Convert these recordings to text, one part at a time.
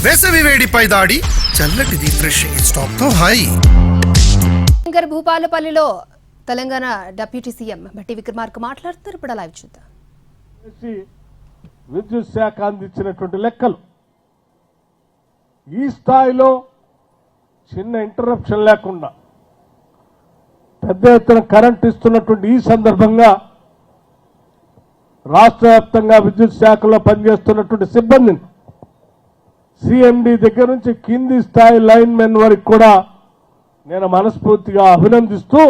వేసవి వేడిపై దాడి చల్లటి రిఫ్రెషింగ్ స్టాప్ తో హాయి. భూపాలపల్లిలో తెలంగాణ డిప్యూటీ సీఎం భట్టి విక్రమార్క మాట్లాడుతారు. ఇప్పుడు లైవ్ చూద్దాం. విద్యుత్ శాఖ అందించినటువంటి లెక్కలు ఈ స్థాయిలో చిన్న ఇంటరప్షన్ లేకుండా పెద్ద ఎత్తున కరెంట్ ఇస్తున్నటువంటి ఈ సందర్భంగా రాష్ట్ర వ్యాప్తంగా విద్యుత్ శాఖలో పనిచేస్తున్నటువంటి సిబ్బందిని సిఎండి దగ్గర నుంచి కింది స్థాయి లైన్ మెన్ వరకు కూడా నేను మనస్ఫూర్తిగా అభినందిస్తూ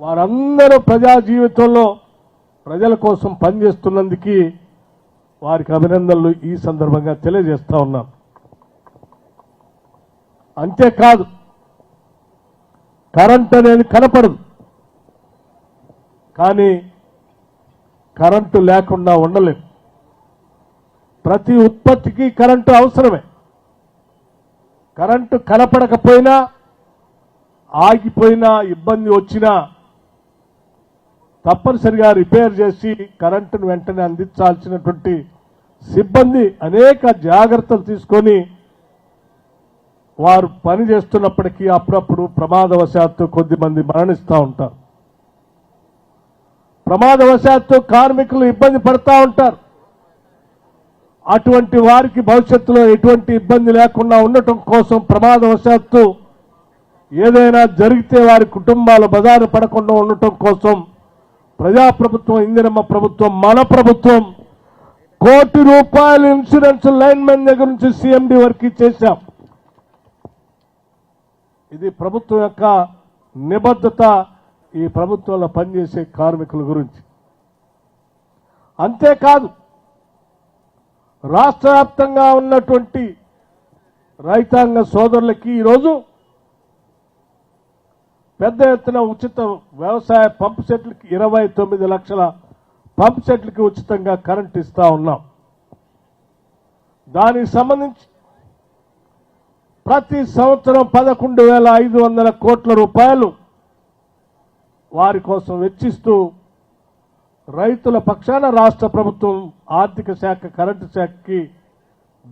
వారందరూ ప్రజా జీవితంలో ప్రజల కోసం పనిచేస్తున్నందుకు వారికి అభినందనలు ఈ సందర్భంగా తెలియజేస్తా ఉన్నాను. అంతేకాదు, కరెంట్ అనేది కనపడదు, కానీ కరెంటు లేకుండా ఉండలేము. ప్రతి ఉత్పత్తికి కరెంటు అవసరమే. కరెంటు కనపడకపోయినా, ఆగిపోయినా, ఇబ్బంది వచ్చినా తప్పనిసరిగా రిపేర్ చేసి కరెంటును వెంటనే అందించాల్సినటువంటి సిబ్బంది అనేక జాగ్రత్తలు తీసుకొని వారు పనిచేస్తున్నప్పటికీ అప్పుడప్పుడు ప్రమాదవశాత్తు కొద్దిమంది మరణిస్తూ ఉంటారు. ప్రమాదవశాత్తు కార్మికులు ఇబ్బంది పడుతూ ఉంటారు. అటువంటి వారికి భవిష్యత్తులో ఎటువంటి ఇబ్బంది లేకుండా ఉండటం కోసం ప్రమాదవశాత్తు ఏదైనా జరిగితే వారి కుటుంబాలు బజారు పడకుండా ఉండటం కోసం ప్రజాప్రభుత్వం, ఇందిరమ్మ ప్రభుత్వం, మన ప్రభుత్వం ₹1 కోటి ఇన్సూరెన్స్ లైన్ మెన్ దగ్గర నుంచి సిఎండి వరకు చేశాం. ఇది ప్రభుత్వం యొక్క నిబద్ధత, ఈ ప్రభుత్వంలో పనిచేసే కార్మికుల గురించి. అంతేకాదు, రాష్ట్ర వ్యాప్తంగా ఉన్నటువంటి రైతాంగ సోదరులకి ఈరోజు పెద్ద ఎత్తున ఉచిత వ్యవసాయ పంపు సెట్లకి 29 లక్షల పంపు సెట్లకి ఉచితంగా కరెంట్ ఇస్తా ఉన్నాం. దానికి సంబంధించి ప్రతి సంవత్సరం 11,500 కోట్ల రూపాయలు వారి కోసం వెచ్చిస్తూ రైతుల పక్షాన రాష్ట్ర ప్రభుత్వం ఆర్థిక శాఖ, కరెంటు శాఖకి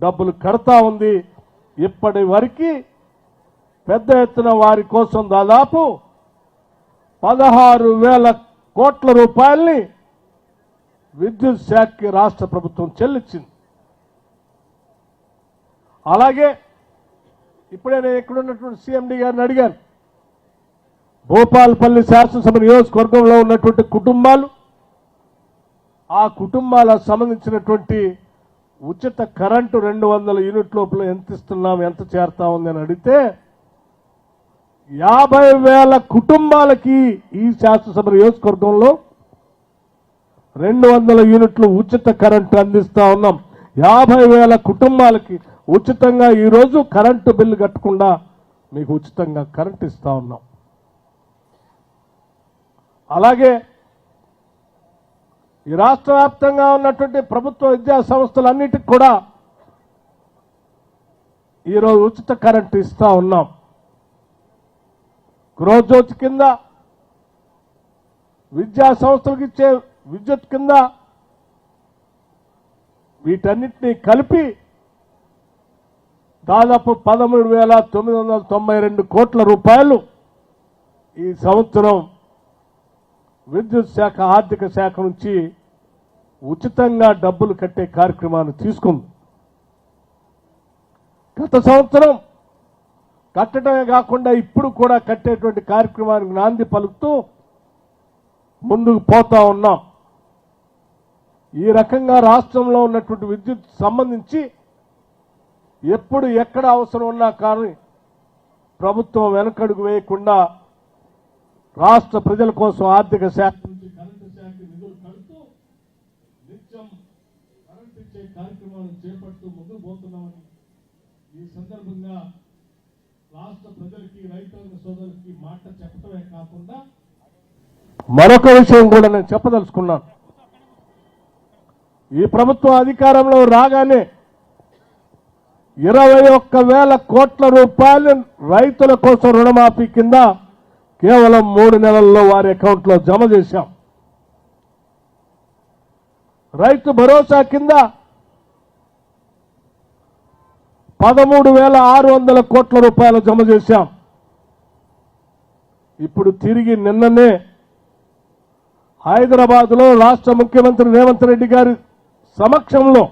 డబ్బులు కడతా ఉంది. ఇప్పటి వరకు పెద్ద ఎత్తున వారి కోసం దాదాపు 16,000 కోట్ల రూపాయల్ని విద్యుత్ శాఖకి రాష్ట్ర ప్రభుత్వం చెల్లించింది. అలాగే ఇప్పుడే నేను ఎక్కడున్నటువంటి సిఎండి గారిని అడిగాను, భూపాలపల్లి శాసనసభ నియోజకవర్గంలో ఉన్నటువంటి కుటుంబాలు, ఆ కుటుంబాలకు సంబంధించినటువంటి ఉచిత కరెంటు 200 యూనిట్ లోపల ఎంత ఇస్తున్నాం, ఎంత చేరుతా ఉంది అని అడిగితే 50,000 కుటుంబాలకి ఈ శాసనసభ నియోజకవర్గంలో 200 యూనిట్లు ఉచిత కరెంటు అందిస్తా ఉన్నాం. 50,000 కుటుంబాలకి ఉచితంగా ఈరోజు కరెంటు బిల్లు కట్టకుండా మీకు ఉచితంగా కరెంటు ఇస్తా ఉన్నాం. అలాగే ఈ రాష్ట్ర వ్యాప్తంగా ఉన్నటువంటి ప్రభుత్వ విద్యా సంస్థలన్నిటికి కూడా ఈరోజు ఉచిత కరెంటు ఇస్తా ఉన్నాం. గృహజ్యోతి కింద, విద్యా సంస్థలకు ఇచ్చే విద్యుత్ కింద, వీటన్నిటినీ కలిపి దాదాపు 13,992 కోట్ల రూపాయలు ఈ సంవత్సరం విద్యుత్ శాఖ, ఆర్థిక శాఖ నుంచి ఉచితంగా డబ్బులు కట్టే కార్యక్రమాన్ని తీసుకుంది. గత సంవత్సరం కట్టడమే కాకుండా ఇప్పుడు కూడా కట్టేటువంటి కార్యక్రమానికి నాంది పలుకుతూ ముందుకు పోతా ఉన్నాం. ఈ రకంగా రాష్ట్రంలో ఉన్నటువంటి విద్యుత్ సంబంధించి ఎప్పుడు ఎక్కడ అవసరం ఉన్నా కానీ ప్రభుత్వం వెనకడుగు వేయకుండా రాష్ట్ర ప్రజల కోసం ఆర్థిక శాఖ నుంచి కరెంటు శాఖ నిధులు కడుతూ నిత్యం కరెంటు ఇచ్చే కార్యక్రమాలను చేపడుతూ ముందుకు పోతున్నామని ఈ సందర్భంగా రాష్ట్ర ప్రజలకి, రైతాంగ సోదరులకి మాట చెప్పడమే కాకుండా మరొక విషయం కూడా నేను చెప్పదలుచుకున్నాను. ఈ ప్రభుత్వం అధికారంలో రాగానే 21,000 కోట్ల రూపాయలు రైతుల కోసం రుణమాఫీ కింద కేవలం 3 నెలల్లో వారి అకౌంట్లో జమ చేశాం. రైతు భరోసా కింద 13,600 కోట్ల రూపాయలు జమ చేశాం. ఇప్పుడు తిరిగి నిన్ననే హైదరాబాద్లో రాష్ట్ర ముఖ్యమంత్రి రేవంత్ రెడ్డి గారి సమక్షంలో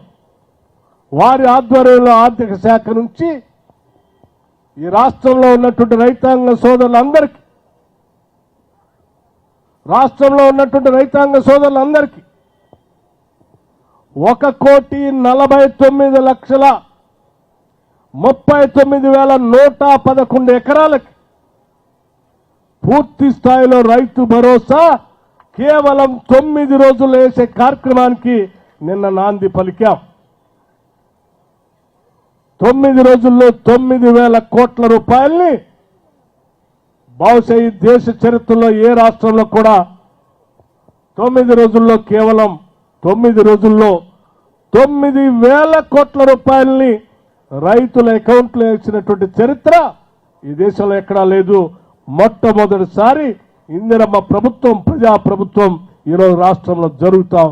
వారి ఆధ్వర్యంలో ఆర్థిక శాఖ నుంచి ఈ రాష్ట్రంలో ఉన్నటువంటి రైతాంగ సోదరులందరికీ 1,49,39,111 ఎకరాలకి పూర్తి స్థాయిలో రైతు భరోసా కేవలం 9 రోజులు వేసే కార్యక్రమానికి నిన్న నాంది పలికాం. 9 రోజుల్లో 9,000 కోట్ల రూపాయల్ని బహుశా ఈ దేశ చరిత్రలో ఏ రాష్ట్రంలో కూడా 9 రోజుల్లో కేవలం 9 రోజుల్లో 9,000 కోట్ల రూపాయల్ని రైతుల అకౌంట్లో వేసినటువంటి చరిత్ర ఈ దేశంలో ఎక్కడా లేదు. మొట్టమొదటిసారి ఇందిరమ్మ ప్రభుత్వం, ప్రజా ప్రభుత్వం ఈరోజు రాష్ట్రంలో జరుగుతాం.